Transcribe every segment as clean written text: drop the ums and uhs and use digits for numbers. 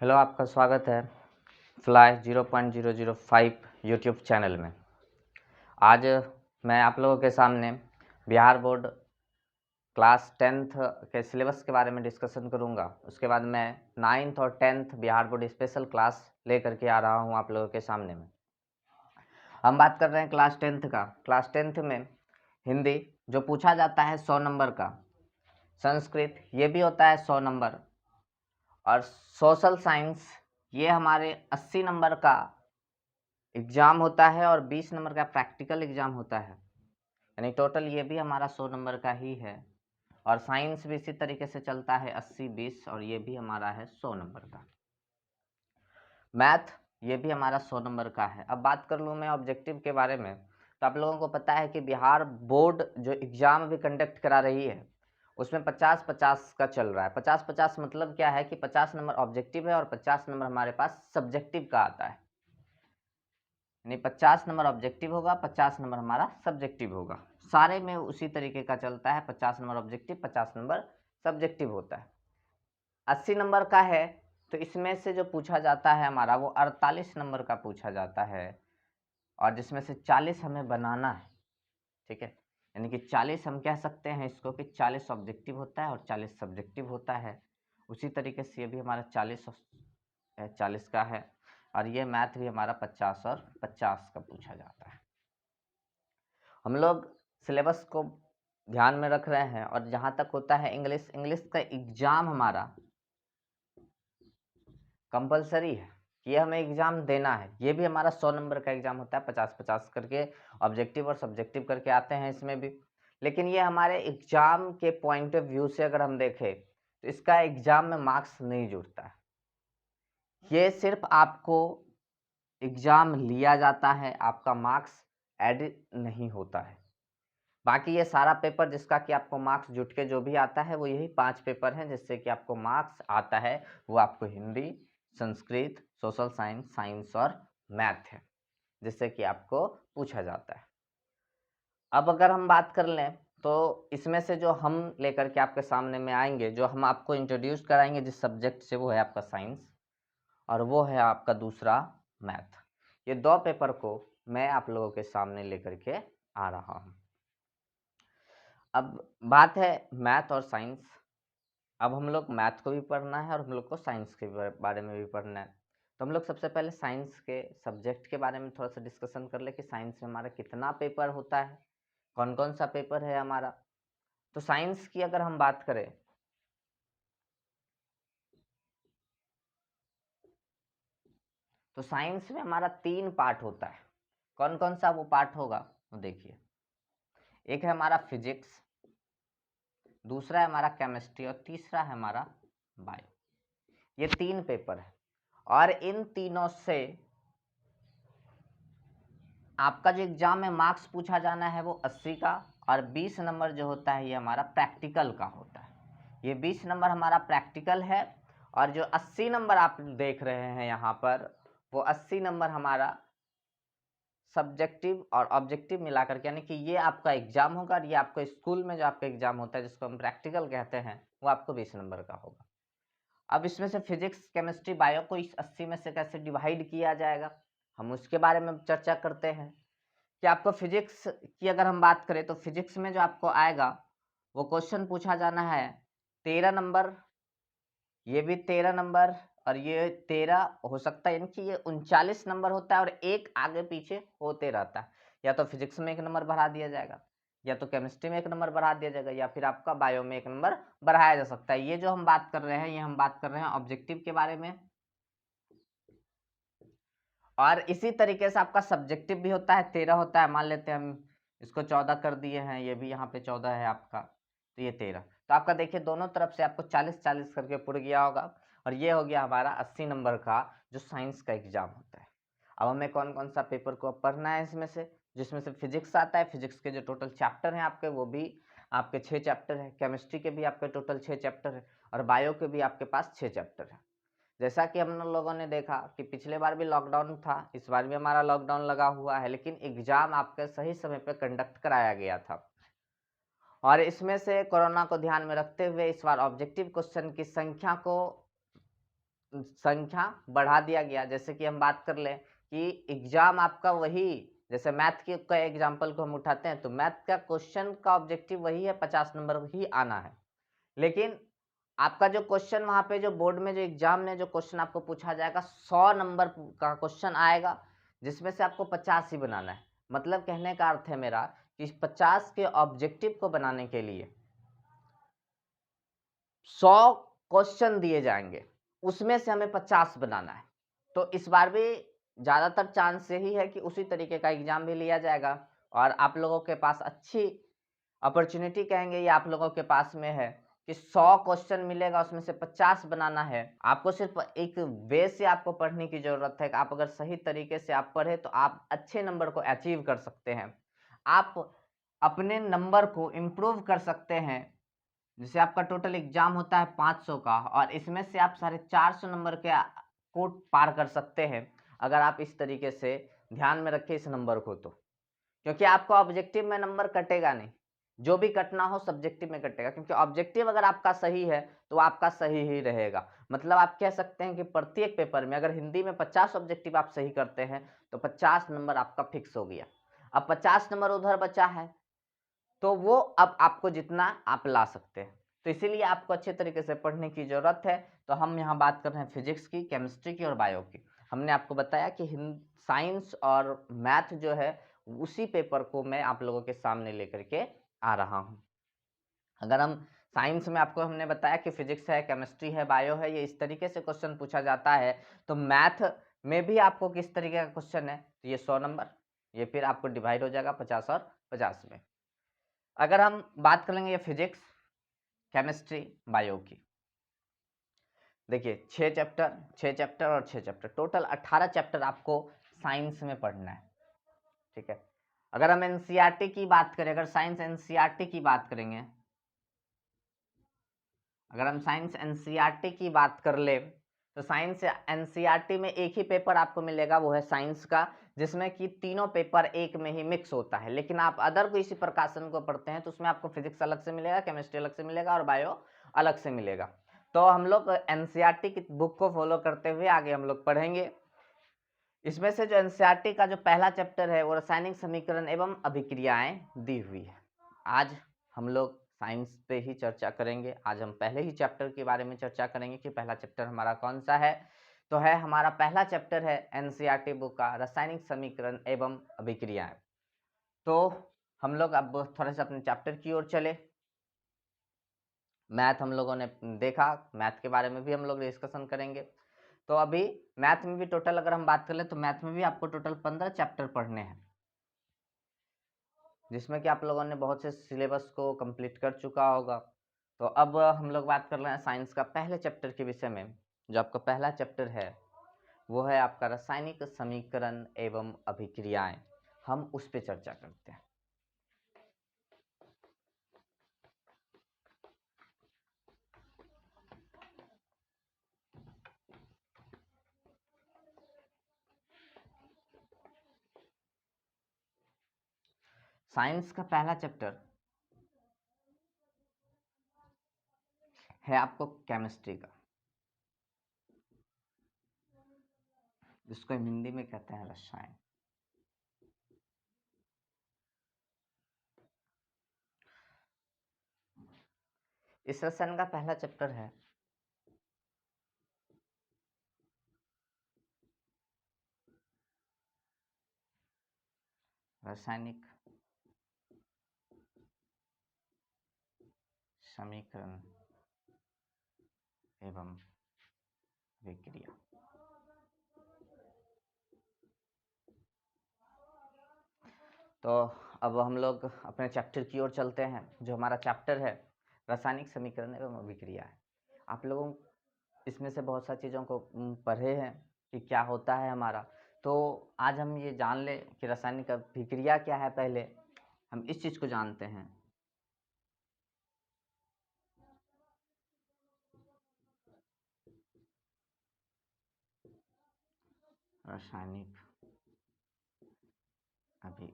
Hello, आपका स्वागत है फ्लाई 0.005 यूट्यूब चैनल में। आज मैं आप लोगों के सामने बिहार बोर्ड क्लास 10th के सिलेबस के बारे में डिस्कशन करूंगा। उसके बाद मैं 9th और 10th Bihar board special class लेकर के आ रहा हूं आप लोगों के सामने में। हम बात कर रहे हैं क्लास 10th का। क्लास 10th में हिंदी जो पूछा जाता है 100 नंबर का, संस्कृत ये भी होता है 100 नंबर, और सोशल साइंस ये हमारे 80 नंबर का एग्जाम होता है और 20 नंबर का प्रैक्टिकल एग्जाम होता है। यानी टोटल ये भी हमारा 100 नंबर का ही है। और साइंस भी इसी तरीके से चलता है 80-20, और ये भी हमारा है 100 नंबर का। मैथ ये भी हमारा 100 नंबर का है। अब बात कर लूँ मैं ऑब्जेक्टिव के बारे में, तो आप लोगों को पता है कि बिहार बोर्ड जो एग्जाम भी कंडक्ट करा रही है उसमें 50-50 का चल रहा है। 50-50 मतलब क्या है कि 50 नंबर ऑब्जेक्टिव है और 50 नंबर हमारे पास सब्जेक्टिव का आता है। यानी 50 नंबर ऑब्जेक्टिव होगा, 50 नंबर हमारा सब्जेक्टिव होगा। सारे में उसी तरीके का चलता है, 50 नंबर ऑब्जेक्टिव, 50 नंबर सब्जेक्टिव होता है। 80 नंबर का है तो इसमें से जो पूछा जाता है हमारा वो 48 नंबर का पूछा जाता है, और जिसमें से 40 हमें बनाना है। ठीक है, यानी कि 40 हम कह सकते हैं इसको कि 40 ऑब्जेक्टिव होता है और 40 सब्जेक्टिव होता है। उसी तरीके से ये भी हमारा 40 का है, और ये मैथ भी हमारा 50 और 50 का पूछा जाता है। हम लोग सिलेबस को ध्यान में रख रहे हैं, और जहाँ तक होता है इंग्लिश का एग्जाम हमारा कंपलसरी है, ये हमें एग्जाम देना है। ये भी हमारा 100 नंबर का एग्जाम होता है, 50-50 करके ऑब्जेक्टिव और सब्जेक्टिव करके आते हैं इसमें भी। लेकिन ये हमारे एग्जाम के पॉइंट ऑफ व्यू से अगर हम देखें तो इसका एग्जाम में मार्क्स नहीं जुड़ता है। ये सिर्फ आपको एग्जाम लिया जाता है, आपका मार्क्स ऐड नहीं होता है। बाकी ये सारा पेपर जिसका कि आपको मार्क्स जुट के जो भी आता है वो यही 5 पेपर हैं जिससे कि आपको मार्क्स आता है। वो आपको Hindi, Sanskrit, social science, science और मैथ है, जिससे कि आपको पूछा जाता है। अब अगर हम बात कर लें तो इसमें से जो हम लेकर के आपके सामने में आएंगे, जो हम आपको इंट्रोड्यूस कराएंगे जिस सब्जेक्ट से, वो है आपका साइंस, और वो है आपका दूसरा मैथ। ये दो पेपर को मैं आप लोगों के सामने लेकर के आ रहा हूँ। अब बात है मैथ और साइंस। अब हम लोग मैथ को भी पढ़ना है और हम लोग को साइंस के बारे में भी पढ़ना है। तो हम लोग सबसे पहले साइंस के सब्जेक्ट के बारे में थोड़ा सा डिस्कशन कर ले कि साइंस में हमारा कितना पेपर होता है, कौन कौन सा पेपर है हमारा। तो साइंस की अगर हम बात करें तो साइंस में हमारा 3 पार्ट होता है। कौन कौन सा वो पार्ट होगा तो देखिए, एक है हमारा फिजिक्स, दूसरा है हमारा केमिस्ट्री, और तीसरा है हमारा बायो। ये 3 पेपर है, और इन तीनों से आपका जो एग्जाम में मार्क्स पूछा जाना है वो 80 का, और 20 नंबर जो होता है ये हमारा प्रैक्टिकल का होता है। ये 20 नंबर हमारा प्रैक्टिकल है, और जो 80 नंबर आप देख रहे हैं यहाँ पर, वो 80 नंबर हमारा सब्जेक्टिव और ऑब्जेक्टिव मिला करके, यानी कि ये आपका एग्जाम होगा, और ये आपको स्कूल में जो आपका एग्जाम होता है जिसको हम प्रैक्टिकल कहते हैं वो आपको 20 नंबर का होगा। अब इसमें से फिजिक्स, केमिस्ट्री, बायो को इस 80 में से कैसे डिवाइड किया जाएगा, हम उसके बारे में चर्चा करते हैं। कि आपको फिजिक्स की अगर हम बात करें तो फिजिक्स में जो आपको आएगा वो क्वेश्चन पूछा जाना है 13 नंबर, ये भी 13 नंबर, और ये 13 हो सकता है, यानी कि ये 39 नंबर होता है, और एक आगे पीछे होते रहता है। या तो फिजिक्स में 1 नंबर बढ़ा दिया जाएगा, या तो केमिस्ट्री में 1 नंबर बढ़ा दिया जाएगा, या फिर आपका बायो में 1 नंबर बढ़ाया जा सकता है। ये जो हम बात कर रहे हैं, ये हम बात कर रहे हैं ऑब्जेक्टिव के बारे में। और इसी तरीके से आपका सब्जेक्टिव भी होता है, 13 होता है। मान लेते हैं हम इसको 14 कर दिए हैं, ये भी यहाँ पे 14 है आपका, तो ये 13। तो आपका देखिए दोनों तरफ से आपको 40-40 करके पुर गया होगा, और ये हो गया हमारा 80 नंबर का जो साइंस का एग्जाम होता है। अब हमें कौन कौन सा पेपर को पढ़ना है इसमें से, जिसमें से फिजिक्स आता है। फिजिक्स के जो टोटल चैप्टर हैं आपके, वो भी आपके 6 चैप्टर है। केमिस्ट्री के भी आपके टोटल 6 चैप्टर है, और बायो के भी आपके पास 6 चैप्टर है। जैसा कि हम लोगों ने देखा कि पिछले बार भी लॉकडाउन था, इस बार भी हमारा लॉकडाउन लगा हुआ है, लेकिन एग्जाम आपके सही समय पर कंडक्ट कराया गया था। और इसमें से कोरोना को ध्यान में रखते हुए इस बार ऑब्जेक्टिव क्वेश्चन की संख्या को संख्या बढ़ा दिया गया। जैसे कि हम बात कर लें कि एग्जाम आपका वही, जैसे मैथ के का एग्जाम्पल को हम उठाते हैं तो मैथ का क्वेश्चन का ऑब्जेक्टिव वही है, 50 नंबर ही आना है। लेकिन आपका जो क्वेश्चन वहाँ पे जो बोर्ड में जो एग्जाम में जो क्वेश्चन आपको पूछा जाएगा 100 नंबर का क्वेश्चन आएगा, जिसमें से आपको 50 ही बनाना है। मतलब कहने का अर्थ है मेरा कि 50 के ऑब्जेक्टिव को बनाने के लिए 100 क्वेश्चन दिए जाएंगे, उसमें से हमें 50 बनाना है। तो इस बार भी ज़्यादातर चांस यही है कि उसी तरीके का एग्जाम भी लिया जाएगा और आप लोगों के पास अच्छी अपॉर्चुनिटी कहेंगे ये आप लोगों के पास में है कि 100 क्वेश्चन मिलेगा, उसमें से 50 बनाना है। आपको सिर्फ एक वे से आपको पढ़ने की ज़रूरत है कि आप अगर सही तरीके से आप पढ़े तो आप अच्छे नंबर को अचीव कर सकते हैं। आप अपने नंबर को इम्प्रूव कर सकते हैं। जैसे आपका टोटल एग्जाम होता है 500 का और इसमें से आप 450 नंबर के को पार कर सकते हैं अगर आप इस तरीके से ध्यान में रखें इस नंबर को। तो क्योंकि आपका ऑब्जेक्टिव में नंबर कटेगा नहीं, जो भी कटना हो सब्जेक्टिव में कटेगा, क्योंकि ऑब्जेक्टिव अगर आपका सही है तो आपका सही ही रहेगा। मतलब आप कह सकते हैं कि प्रत्येक पेपर में अगर हिंदी में 50 ऑब्जेक्टिव आप सही करते हैं तो 50 नंबर आपका फिक्स हो गया। अब 50 नंबर उधर बचा है तो वो अब आपको जितना आप ला सकते हैं। तो इसीलिए आपको अच्छे तरीके से पढ़ने की ज़रूरत है। तो हम यहाँ बात कर रहे हैं फिजिक्स की, केमिस्ट्री की और बायो की। हमने आपको बताया कि साइंस और मैथ जो है उसी पेपर को मैं आप लोगों के सामने लेकर के आ रहा हूँ। अगर हम साइंस में आपको हमने बताया कि फिजिक्स है, केमिस्ट्री है, बायो है, ये इस तरीके से क्वेश्चन पूछा जाता है। तो मैथ में भी आपको किस तरीके का क्वेश्चन है, तो ये 100 नंबर, ये फिर आपको डिवाइड हो जाएगा 50 और 50 में। अगर हम बात करेंगे ये फिजिक्स, केमिस्ट्री, बायो की, देखिए 6 चैप्टर और 6 चैप्टर, टोटल 18 चैप्टर आपको साइंस में पढ़ना है। ठीक है। अगर हम एनसीईआरटी की बात करें, अगर साइंस एनसीईआरटी की बात करेंगे, अगर हम साइंस एनसीईआरटी की बात कर ले तो साइंस एनसीईआरटी में एक ही पेपर आपको मिलेगा, वो है साइंस का, जिसमें कि तीनों पेपर एक में ही मिक्स होता है। लेकिन आप अदर किसी प्रकाशन को पढ़ते हैं तो उसमें आपको फिजिक्स अलग से मिलेगा, केमिस्ट्री अलग से मिलेगा और बायो अलग से मिलेगा। तो हम लोग एनसीईआरटी की बुक को फॉलो करते हुए आगे हम लोग पढ़ेंगे। इसमें से जो एनसीईआरटी का जो पहला चैप्टर है वो रासायनिक समीकरण एवं अभिक्रियाएं दी हुई है। आज हम लोग साइंस पे ही चर्चा करेंगे। आज हम पहले ही चैप्टर के बारे में चर्चा करेंगे कि पहला चैप्टर हमारा कौन सा है। तो है हमारा पहला चैप्टर है एनसीईआरटी बुक का रासायनिक समीकरण एवं अभिक्रियाएं। तो हम लोग अब थोड़ा सा अपने चैप्टर की ओर चले। मैथ हम लोगों ने देखा, मैथ के बारे में भी हम लोग डिस्कशन करेंगे। तो अभी मैथ में भी टोटल अगर हम बात कर ले तो मैथ में भी आपको टोटल 15 चैप्टर पढ़ने हैं, जिसमें कि आप लोगों ने बहुत से सिलेबस को कंप्लीट कर चुका होगा। तो अब हम लोग बात कर रहे हैं साइंस का पहले चैप्टर के विषय में। जो आपका पहला चैप्टर है वो है आपका रासायनिक समीकरण एवं अभिक्रियाएं। हम उस पर चर्चा करते हैं। साइंस का पहला चैप्टर है आपको केमिस्ट्री का, जिसको हिंदी में कहते हैं रसायन। इस रसायन का पहला चैप्टर है रासायनिक समीकरण एवं विक्रिया। तो अब हम लोग अपने चैप्टर की ओर चलते हैं। जो हमारा चैप्टर है रासायनिक समीकरण एवं अभिक्रिया है। आप लोगों इसमें से बहुत सारी चीज़ों को पढ़े हैं कि क्या होता है हमारा। तो आज हम ये जान ले कि रासायनिक अभिक्रिया क्या है। पहले हम इस चीज़ को जानते हैं। रासायनिक अभी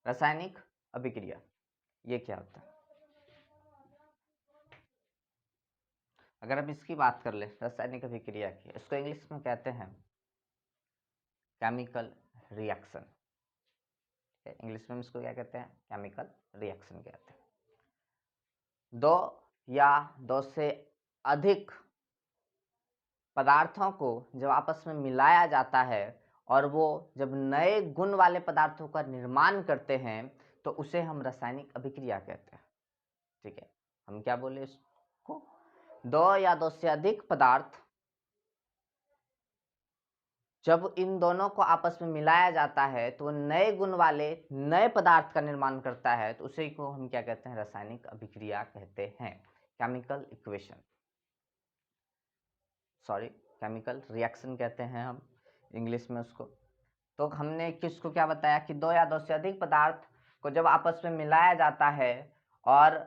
रासायनिक अभिक्रिया। ये क्या होता है? अगर हम इसकी बात कर ले रासायनिक अभिक्रिया की, इसको इंग्लिश में कहते हैं केमिकल रिएक्शन। इंग्लिश में इसको क्या कहते हैं? केमिकल रिएक्शन कहते हैं। दो या दो से अधिक पदार्थों को जब आपस में मिलाया जाता है और वो जब नए गुण वाले पदार्थों का निर्माण करते हैं तो उसे हम रासायनिक अभिक्रिया कहते हैं। ठीक है, हम क्या बोले इसको? दो या दो से अधिक पदार्थ जब इन दोनों को आपस में मिलाया जाता है तो नए गुण वाले नए पदार्थ का निर्माण करता है, तो उसे को हम क्या कहते हैं? रासायनिक अभिक्रिया कहते हैं। Chemical equation, sorry chemical reaction कहते हैं हम इंग्लिश में उसको। तो हमने किसको क्या बताया कि दो या दो से अधिक पदार्थ को जब आपस में मिलाया जाता है और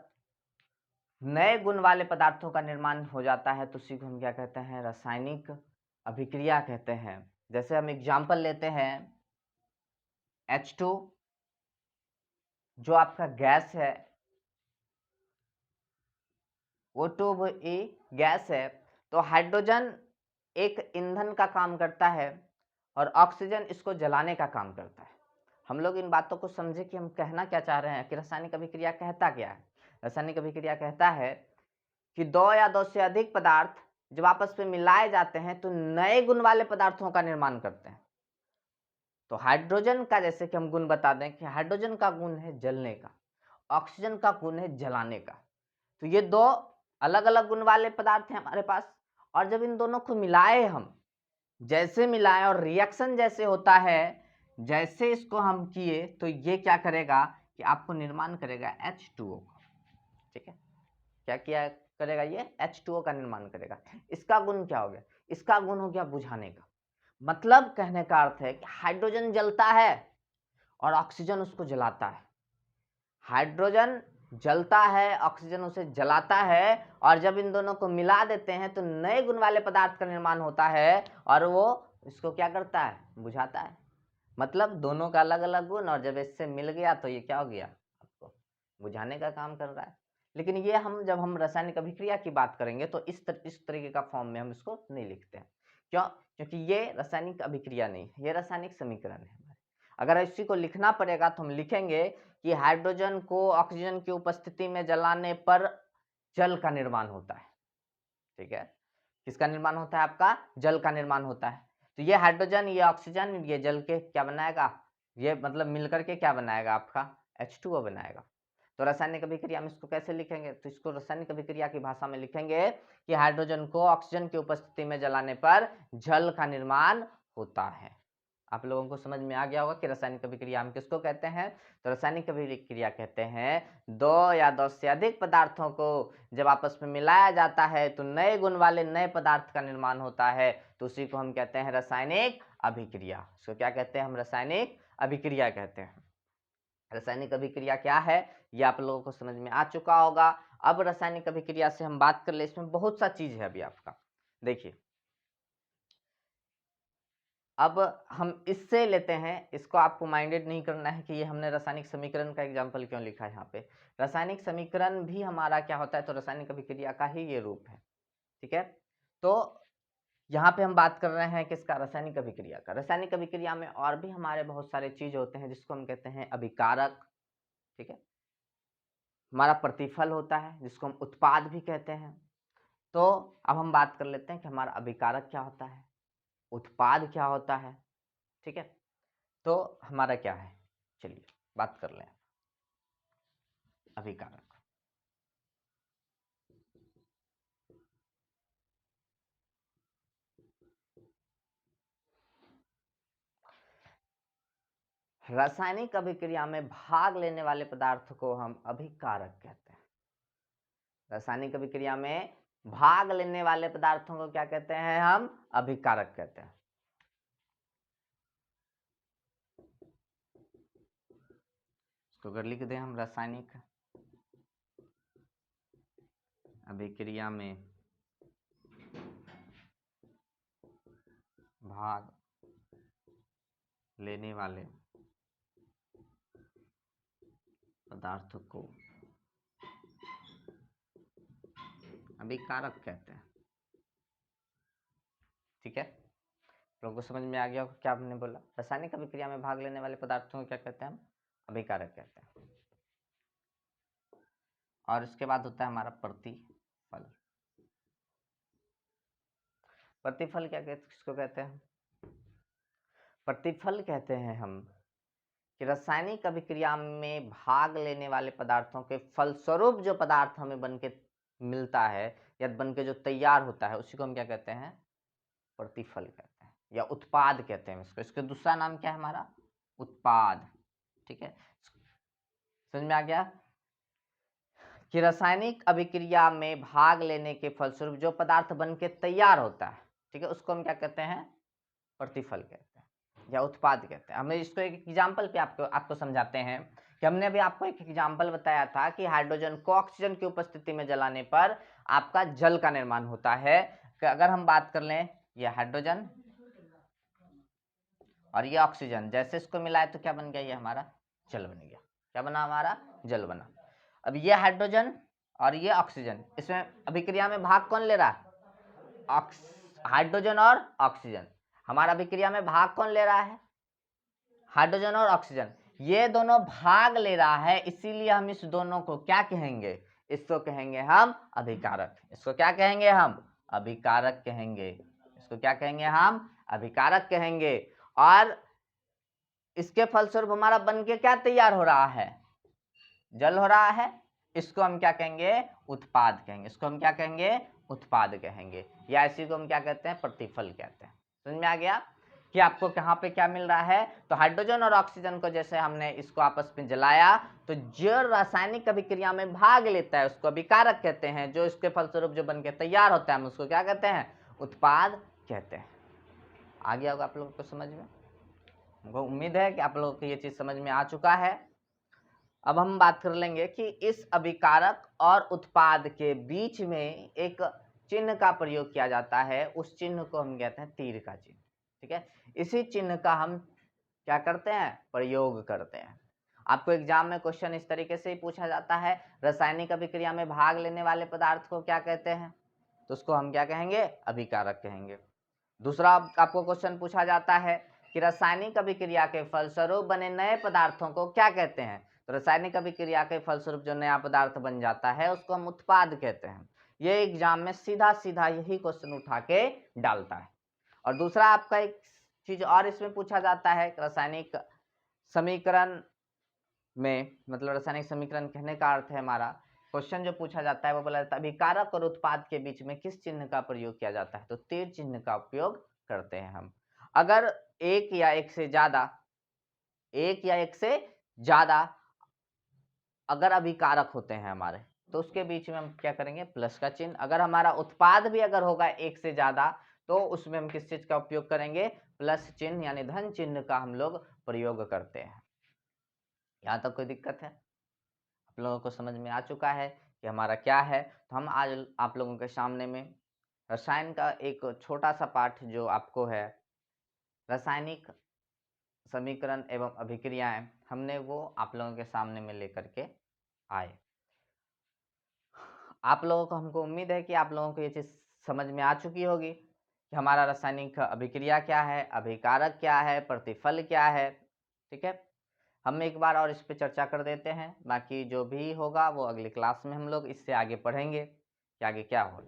नए गुण वाले पदार्थों का निर्माण हो जाता है तो उसी को हम क्या कहते हैं? रासायनिक अभिक्रिया कहते हैं। जैसे हम एग्जाम्पल लेते हैं H2 जो आपका गैस है, O2 गैस है, तो हाइड्रोजन एक ईंधन का काम करता है और ऑक्सीजन इसको जलाने का काम करता है। हम लोग इन बातों को समझे कि हम कहना क्या चाह रहे हैं कि रासायनिक अभिक्रिया कहता क्या है। रासायनिक अभिक्रिया कहता है कि दो या दो से अधिक पदार्थ जब आपस में मिलाए जाते हैं तो नए गुण वाले पदार्थों का निर्माण करते हैं। तो हाइड्रोजन का जैसे कि हम गुण बता दें कि हाइड्रोजन का गुण है जलने का, ऑक्सीजन का गुण है जलाने का। तो ये दो अलग अलग गुण वाले पदार्थ हैं हमारे पास, और जब इन दोनों को मिलाए हम, जैसे मिलाए और रिएक्शन जैसे होता है, जैसे इसको हम किए तो ये क्या करेगा कि आपको निर्माण करेगा H2O का। ठीक है, क्या किया करेगा? ये H2O का निर्माण करेगा। इसका गुण क्या हो गया? इसका गुण हो गया बुझाने का। मतलब कहने का अर्थ है कि हाइड्रोजन जलता है और ऑक्सीजन उसको जलाता है। हाइड्रोजन जलता है, ऑक्सीजन उसे जलाता है, और जब इन दोनों को मिला देते हैं तो नए गुण वाले पदार्थ का निर्माण होता है और वो इसको क्या करता है? बुझाता है। मतलब दोनों का अलग अलग गुण, और जब इससे मिल गया तो ये क्या हो गया? आपको बुझाने का काम कर रहा है। लेकिन ये जब हम रासायनिक अभिक्रिया की बात करेंगे तो इस तरीके का फॉर्म में हम इसको नहीं लिखते हैं। क्यों? क्योंकि ये रासायनिक अभिक्रिया नहीं है, ये रासायनिक समीकरण है। अगर इसी को लिखना पड़ेगा तो हम लिखेंगे कि हाइड्रोजन को ऑक्सीजन की उपस्थिति में जलाने पर जल का निर्माण होता है। ठीक है, किसका निर्माण होता है? आपका जल का निर्माण होता है। तो ये हाइड्रोजन, ये ऑक्सीजन, ये जल के क्या बनाएगा? ये मतलब मिलकर के क्या बनाएगा? आपका H2O बनाएगा। तो रासायनिक अभिक्रिया में इसको कैसे लिखेंगे? तो इसको रासायनिक अभिक्रिया की भाषा में लिखेंगे कि हाइड्रोजन को ऑक्सीजन की उपस्थिति में जलाने पर जल का निर्माण होता है। आप लोगों को समझ में आ गया होगा कि रासायनिक अभिक्रिया हम किसको कहते हैं? तो रासायनिक अभिक्रिया कहते हैं दो या दो से अधिक पदार्थों को जब आपस में मिलाया जाता है तो नए गुण वाले नए पदार्थ का निर्माण होता है, तो उसी को हम कहते हैं रासायनिक अभिक्रिया। इसको क्या कहते हैं? हम रासायनिक अभिक्रिया कहते हैं। रासायनिक अभिक्रिया क्या है ये आप लोगों को समझ में आ चुका होगा। अब रासायनिक अभिक्रिया से हम बात कर ले, इसमें बहुत सा चीज है अभी आपका। देखिए, अब हम इससे लेते हैं, इसको आपको माइंडेड नहीं करना है कि ये हमने रासायनिक समीकरण का एग्जाम्पल क्यों लिखा है यहाँ पे। रासायनिक समीकरण भी हमारा क्या होता है? तो रासायनिक अभिक्रिया का ही ये रूप है। ठीक है, तो यहाँ पे हम बात कर रहे हैं किसका? रासायनिक अभिक्रिया का। रासायनिक अभिक्रिया में और भी हमारे बहुत सारे चीज होते हैं जिसको हम कहते हैं अभिकारक। ठीक है, हमारा प्रतिफल होता है जिसको हम उत्पाद भी कहते हैं। तो अब हम बात कर लेते हैं कि हमारा अभिकारक क्या होता है, उत्पाद क्या होता है। ठीक है, तो हमारा क्या है, चलिए बात कर लें। अभिकारक, रासायनिक अभिक्रिया में भाग लेने वाले पदार्थ को हम अभिकारक कहते हैं। रासायनिक अभिक्रिया में भाग लेने वाले पदार्थों को क्या कहते हैं? हम अभिकारक कहते हैं। इसको अगर लिख दें हम, रासायनिक अभिक्रिया में भाग लेने वाले पदार्थ को अभिकारक कहते हैं। ठीक है, लोगों को समझ में आ गया होगा क्या हमने बोला। रासायनिक अभिक्रिया में भाग लेने वाले पदार्थों को क्या कहते हैं हम? अभिकारक कहते हैं। और इसके बाद होता है हमारा प्रतिफल। प्रतिफल किसको कहते हैं? प्रतिफल कहते हैं हम कि रासायनिक अभिक्रिया में भाग लेने वाले पदार्थों के फलस्वरूप जो पदार्थ हमें बन के मिलता है या बन के जो तैयार होता है उसी को हम क्या कहते हैं? प्रतिफल कहते हैं या उत्पाद कहते हैं इसको। इसका दूसरा नाम क्या है हमारा? उत्पाद। ठीक है, समझ में आ गया कि रासायनिक अभिक्रिया में भाग लेने के फलस्वरूप जो पदार्थ बन के तैयार होता है, ठीक है, उसको हम क्या कहते हैं? प्रतिफल कहते हैं या उत्पाद कहते हैं। हमें इसको एक एग्जाम्पल पे आपको समझाते हैं कि हमने अभी आपको एक एग्जाम्पल बताया था कि हाइड्रोजन को ऑक्सीजन की उपस्थिति में जलाने पर आपका जल का निर्माण होता है। अगर हम बात कर लें, ये हाइड्रोजन और ये ऑक्सीजन जैसे इसको मिलाए तो क्या बन गया? ये हमारा जल बन गया। क्या बना? हमारा जल बना। अब ये हाइड्रोजन और ये ऑक्सीजन, इसमें अभिक्रिया में भाग कौन ले रहा है? हाइड्रोजन और ऑक्सीजन। हमारा अभिक्रिया में भाग कौन ले रहा है? हाइड्रोजन और ऑक्सीजन। ये दोनों भाग ले रहा है, इसीलिए हम इस दोनों को क्या कहेंगे? इसको कहेंगे हम अभिकारक। इसको क्या कहेंगे हम? अभिकारक कहेंगे। इसको क्या कहेंगे हम? अभिकारक कहेंगे। और इसके फलस्वरूप हमारा बन के क्या तैयार हो रहा है? जल हो रहा है। इसको हम क्या कहेंगे? उत्पाद कहेंगे। इसको हम क्या कहेंगे? उत्पाद कहेंगे, या इसी को हम क्या कहते हैं? प्रतिफल कहते हैं। समझ में आ गया कि आपको कहाँ पे क्या मिल रहा है? तो हाइड्रोजन और ऑक्सीजन को जैसे हमने इसको आपस में जलाया तो जो रासायनिक अभिक्रिया में भाग लेता है उसको अभिकारक कहते हैं। जो इसके फलस्वरूप जो बन के तैयार होता है हम उसको क्या कहते हैं? उत्पाद कहते हैं। आ गया होगा आप लोगों को समझ में? हमको उम्मीद है कि आप लोगों को ये चीज समझ में आ चुका है। अब हम बात कर लेंगे कि इस अभिकारक और उत्पाद के बीच में एक चिन्ह का प्रयोग किया जाता है। उस चिन्ह को हम कहते हैं तीर का चिन्ह। ठीक है, इसी चिन्ह का हम क्या करते हैं? प्रयोग करते हैं। आपको एग्जाम में क्वेश्चन इस तरीके से ही पूछा जाता है, रासायनिक अभिक्रिया में भाग लेने वाले पदार्थ को क्या कहते हैं? तो उसको हम क्या कहेंगे? अभिकारक कहेंगे। दूसरा आपको क्वेश्चन पूछा जाता है कि रासायनिक अभिक्रिया के फलस्वरूप बने नए पदार्थों को क्या कहते हैं? तो रासायनिक अभिक्रिया के फलस्वरूप जो नया पदार्थ बन जाता है उसको हम उत्पाद कहते हैं। ये एग्जाम में सीधा सीधा यही क्वेश्चन उठा के डालता है। और दूसरा आपका एक चीज और इसमें पूछा जाता है, रासायनिक समीकरण में, मतलब रासायनिक समीकरण कहने का अर्थ है हमारा क्वेश्चन जो पूछा जाता है वो बोला जाता है अभिकारक और उत्पाद के बीच में किस चिन्ह का प्रयोग किया जाता है? तो तीर चिन्ह का उपयोग करते हैं हम। अगर एक या एक से ज्यादा अगर अभिकारक होते हैं हमारे तो उसके बीच में हम क्या करेंगे? प्लस का चिन्ह। अगर हमारा उत्पाद भी अगर होगा एक से ज्यादा तो उसमें हम किस चीज का उपयोग करेंगे? प्लस चिन्ह यानी धन चिन्ह का हम लोग प्रयोग करते हैं। यहाँ तक कोई दिक्कत है? आप लोगों को समझ में आ चुका है कि हमारा क्या है। तो हम आज आप लोगों के सामने में रसायन का एक छोटा सा पाठ जो आपको है रासायनिक समीकरण एवं अभिक्रियाएं, हमने वो आप लोगों के सामने में लेकर के आए। आप लोगों को, हमको उम्मीद है कि आप लोगों को ये चीज़ समझ में आ चुकी होगी कि हमारा रासायनिक अभिक्रिया क्या है, अभिकारक क्या है, प्रतिफल क्या है। ठीक है, हम एक बार और इस पे चर्चा कर देते हैं, बाकी जो भी होगा वो अगली क्लास में हम लोग इससे आगे पढ़ेंगे कि आगे क्या हो।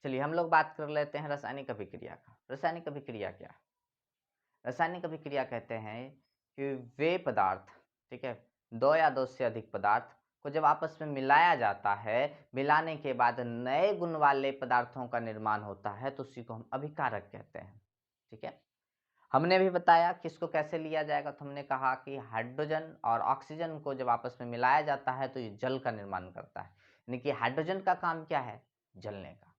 चलिए हम लोग बात कर लेते हैं रासायनिक अभिक्रिया का। रासायनिक अभिक्रिया क्या है? रासायनिक अभिक्रिया कहते हैं कि वे पदार्थ, ठीक है, दो या दो से अधिक पदार्थ को जब आपस में मिलाया जाता है, मिलाने के बाद नए गुण वाले पदार्थों का निर्माण होता है तो उसी को हम अभिकारक कहते हैं। ठीक है, हमने भी बताया कि इसको कैसे लिया जाएगा। तो हमने कहा कि हाइड्रोजन और ऑक्सीजन को जब आपस में मिलाया जाता है तो ये जल का निर्माण करता है। यानी कि हाइड्रोजन का काम क्या है? जलने का।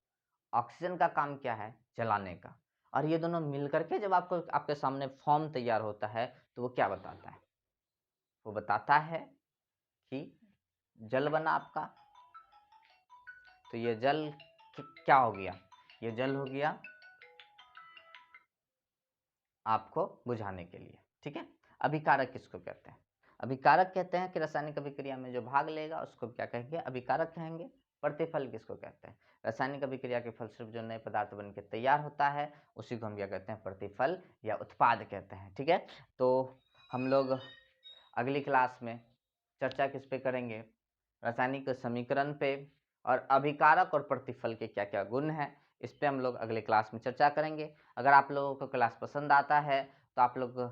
ऑक्सीजन का काम क्या है? जलाने का। और ये दोनों मिल करके जब आपके सामने फॉर्म तैयार होता है तो वो क्या बताता है? वो बताता है कि जल बना आपका। तो ये जल क्या हो गया? ये जल हो गया आपको बुझाने के लिए। ठीक है, अभिकारक किसको कहते हैं? अभिकारक कहते हैं कि रासायनिक अभिक्रिया में जो भाग लेगा उसको क्या कहेंगे, अभिकारक कहेंगे। प्रतिफल किसको कहते हैं, रासायनिक अभिक्रिया के फलस्वरूप जो नए पदार्थ बन के तैयार होता है उसी को हम क्या कहते हैं, प्रतिफल या उत्पाद कहते हैं। ठीक है, तो हम लोग अगली क्लास में चर्चा किस पे करेंगे, रासायनिक समीकरण पे, और अभिकारक और प्रतिफल के क्या क्या गुण हैं इस पे हम लोग अगले क्लास में चर्चा करेंगे। अगर आप लोगों को क्लास पसंद आता है तो आप लोग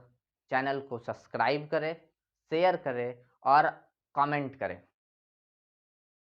चैनल को सब्सक्राइब करें, शेयर करें और कमेंट करें।